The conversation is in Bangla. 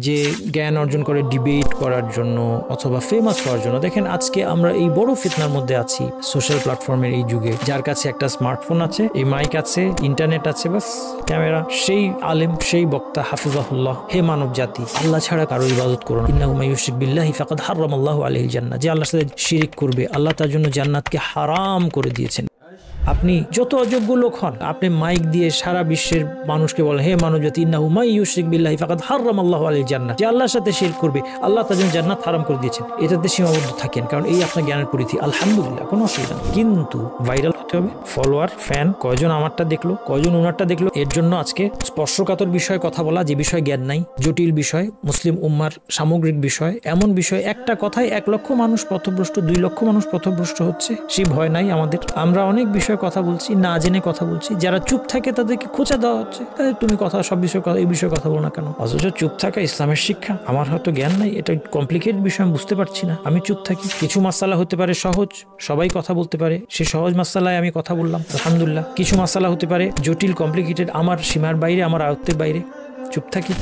যে জ্ঞান অর্জন করে ডিবেট করার জন্য অথবা ফেমাস হওয়ার জন্য। দেখেন আজকে আমরা এই বড় ফিতনার মধ্যে আছি সোশ্যাল প্ল্যাটফর্মের এই যুগে, যার কাছে একটা স্মার্টফোন আছে, এই মাইক আছে, ইন্টারনেট আছে, বাস ক্যামেরা, সেই আলেম, সেই বক্তা হাফিজাহুল্লাহ, হে মানব জাতি, আল্লাহ ছাড়া কারো ইবাদত করো না, ইন্নাহু মান ইউশরিক বিল্লাহি ফাকাদ হারামাল্লাহু আলাইহিল জান্নাহ, যে আল্লাহর সাথে শিরিক করবে আল্লাহ তার জন্য জান্নাতকে হারাম করে দিয়েছেন। আপনি যত অযোগ্য লোক হন, আপনি মাইক দিয়ে সারা বিশ্বের মানুষকে বলেন, হে মানবজাতি, ইন্নাহু মান ইউশরিক বিল্লাহি ফাকাদ হারামাল্লাহু আলাইহিল জান্নাহ, যে আল্লাহর সাথে শিরক করবে আল্লাহ তার জন্য জান্নাত হারাম করে দিয়েছেন। এটাতে সীমাবদ্ধ থাকেন, কারণ এই আপনার জ্ঞানের পরিধি। আলহামদুলিল্লাহ, কোনো অসুবিধা নেই, কিন্তু ভাইরাল হতে হবে। ফলোয়ার, ফ্যান, কয়জন আমারটা দেখলো, কয়জন ওনারটা দেখলো, এর জন্য আজকে স্পর্শকাতর বিষয়ে কথা বলা, যে বিষয়ে জ্ঞান নাই, জটিল বিষয়, মুসলিম উম্মার সামগ্রিক বিষয়, এমন বিষয় একটা কথায় 1 লক্ষ মানুষ পথভ্রষ্ট, 2 লক্ষ মানুষ পথভ্রষ্ট হচ্ছে, সেই ভয় নাই আমাদের। আমরা অনেক বিষয় কথা বলছি, না জেনে কথা বলছি, যারা চুপ থাকে তাদেরকে খোঁচা দেওয়া হচ্ছে, তুমি কথা সব বিষয়ে এই বিষয়ে কথা বলো না কেন? অথচ চুপ থাকা ইসলামের শিক্ষা। আমার হয়তো জ্ঞান নাই, এটা কমপ্লিকেটেড বিষয়, আমি বুঝতে পারছি না, আমি চুপ থাকি। কিছু মাসালা হতে পারে সহজ, সবাই কথা বলতে পারে, সে সহজ মাসালায় আমি কথা বললাম, আলহামদুলিল্লাহ। কিছু মাসালা হতে পারে জটিল, কমপ্লিকেটেড, আমার সীমার বাইরে, আমার আয়ত্তের বাইরে, চুপ থাকি।